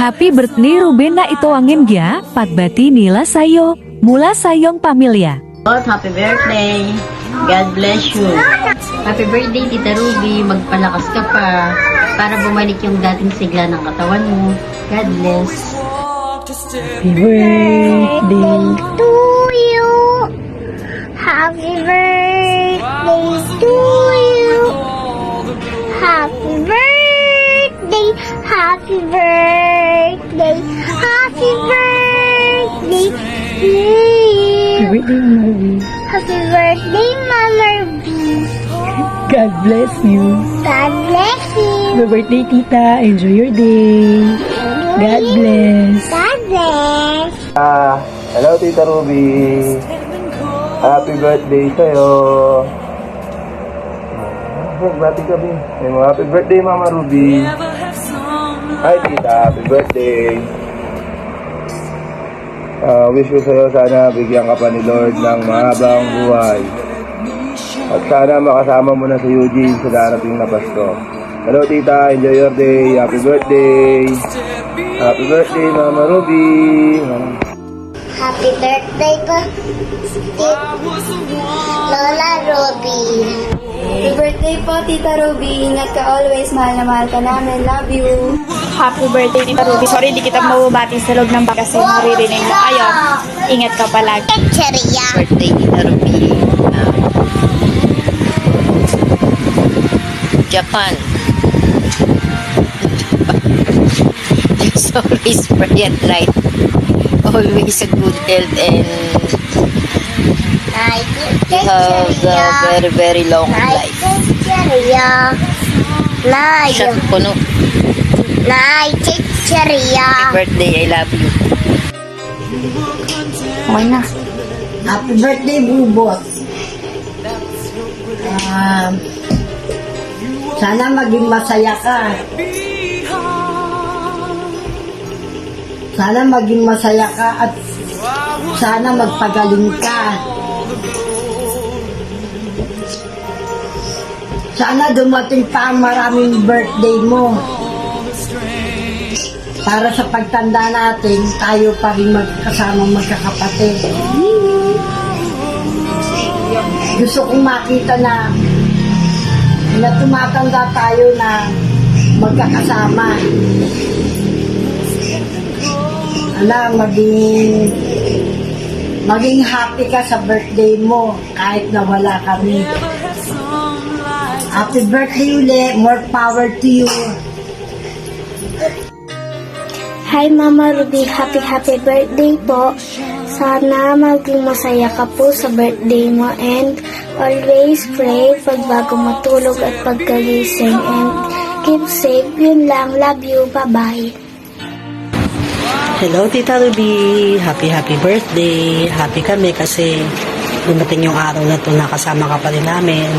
Happy birthday Ruben na ito angin gya, patbati nila sayo, mula sayong pamilya. Happy birthday. God bless you. Happy birthday, Tita Ruby. Magpalakas ka pa para bumalik yung dating sigla ng katawan mo. God bless. Happy birthday to you. Happy birthday to you. Happy birthday. Happy birthday. Happy birthday to you. Happy birthday, Mama Ruby. Happy birthday, Mama Ruby. God bless you. God bless you. Happy birthday, Tita. Enjoy your day. God bless. God bless. Hello Tita Ruby. Happy birthday sa'yo. Bati kami. Happy birthday Mama Ruby. Hi Tita, happy birthday. Wish ko sa'yo sana bigyan ka pa ni Lord ng mahabang buhay. At sana makasama mo na si Eugene sa darating na Pasko. Hello Tita, enjoy your day. Happy birthday. Happy birthday Mama Ruby. Happy birthday po, Lola Ruby. Happy birthday po, Tita Ruby. Ingat ka always. Mahal na mahal ka namin. Love you. Happy birthday, Tita Ruby. Sorry, di kita mababati sa loob ng bag kasi maririnig mo. Ayun, ingat ka palagi. Cheria. Birthday, Tita Ruby. Japan. There's always bright light. Always a good health and you have a very, very long life. Cheria. Shut puno. Cheria. Happy birthday, I love you. Okay na. Happy birthday, Bubot. Sana maging masaya ka. Sana maging masaya ka at sana magpagaling ka. Sana dumating pa ang maraming birthday mo. Para sa pagtanda natin, tayo pa rin magkasama magkakapatid. Gusto kong makita na tumatanda tayo na magkakasama. Maging happy ka sa birthday mo kahit na wala kami. Happy birthday uli. More power to you. Hi Mama Ruby, happy birthday po. Sana maging masaya ka po sa birthday mo and always pray pag bago matulog at pagkagising and keep safe. Yun lang, love you, bye-bye. Hello, Tita Ruby. Happy birthday. Happy kami kasi dumating yung araw na ito, nakasama ka pa rin namin.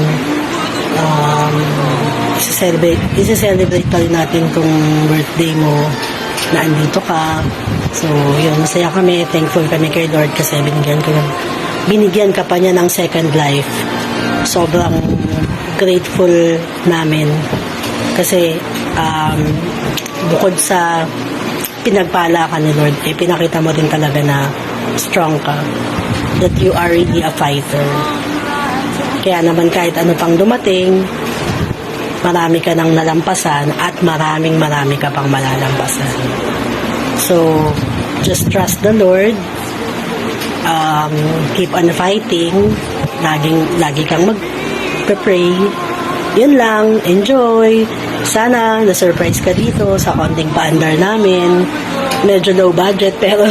Isa-celebrate pa rin natin tong birthday mo na andito ka. So, yun, masaya kami. Thankful kami kay Lord kasi binigyan ka pa niya ng second life. Sobrang grateful namin kasi bukod sa pinagpala ka ni Lord, pinakita mo din talaga na strong ka, that you are really a fighter. Kaya naman kahit ano pang dumating, marami ka nang nalampasan at marami ka pang malalampasan. So, just trust the Lord. Keep on fighting. Lagi kang mag-pray. Yun lang. Enjoy. Sana na-surprise ka dito sa konting paandar namin. Medyo low budget pero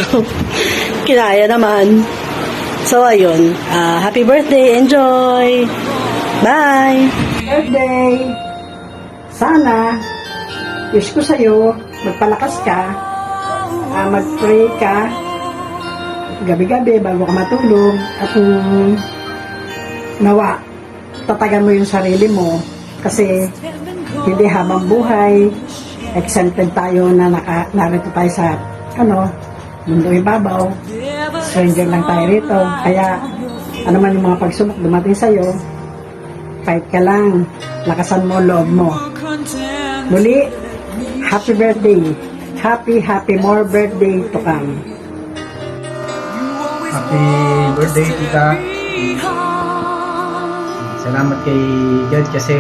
kinaya naman. So, ayun. Happy birthday. Enjoy. Bye. Birthday. Sana, wish ko sa'yo, magpalakas ka, mag-pray ka, gabi-gabi bago ka matulog, at nawa, tatagan mo yung sarili mo, kasi hindi habang buhay, exempted tayo na narito tayo sa, mundo ibabaw, stranger lang tayo rito, kaya, ano man yung mga pagsubok dumating sa'yo, fight ka lang, lakasan mo loob mo. Muli, happy birthday. happy more birthday to come. Happy birthday, tita. Salamat kay God kasi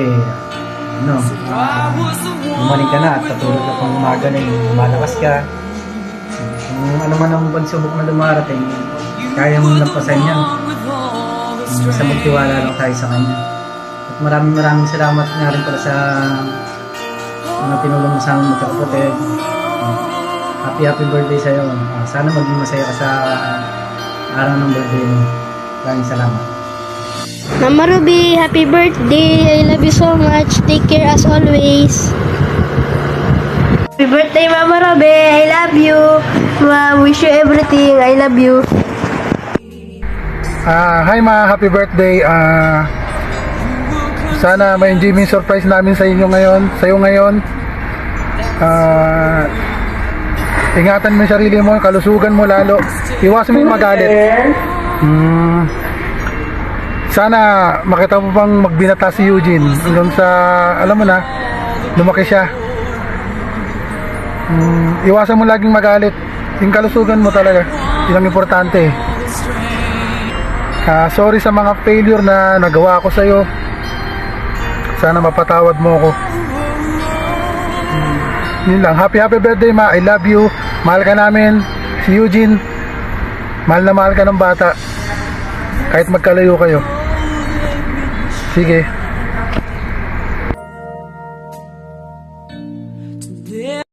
gumaling ka na at katulad ka pang umaga na lumalakas ka. Kung ano man ang pagsubok na dumarating, kaya mong lampasan yan. Basta magtiwala lang tayo sa Kanya. At maraming salamat nga rin pala sa mga tinulong mo sa aming magkakapatid. Happy birthday sa'yo. Sana maging masaya ka sa araw ng birthday mo. Maraming salamat. Mama Ruby, happy birthday. I love you so much. Take care as always. Happy birthday, Mama Ruby. I love you. Wish you everything. I love you. Hi ma, happy birthday. Sana ma-enjoy mo yung surprise namin sa inyo ngayon. Ingatan mo yung sarili mo, kalusugan mo lalo. Iwasan mo yung magalit. Sana makita mo bang magbinata si Eugene hanggang sa, alam mo na, lumaki siya. Iwasan mo laging magalit. Yung kalusugan mo talaga, yun ang importante. Sorry sa mga failure na nagawa ko sa'yo. Sana mapatawad mo ako. Yun lang. Happy birthday ma. I love you. Mahal ka namin. Si Eugene, mahal na mahal ka ng bata. Kahit magkalayo kayo. Sige.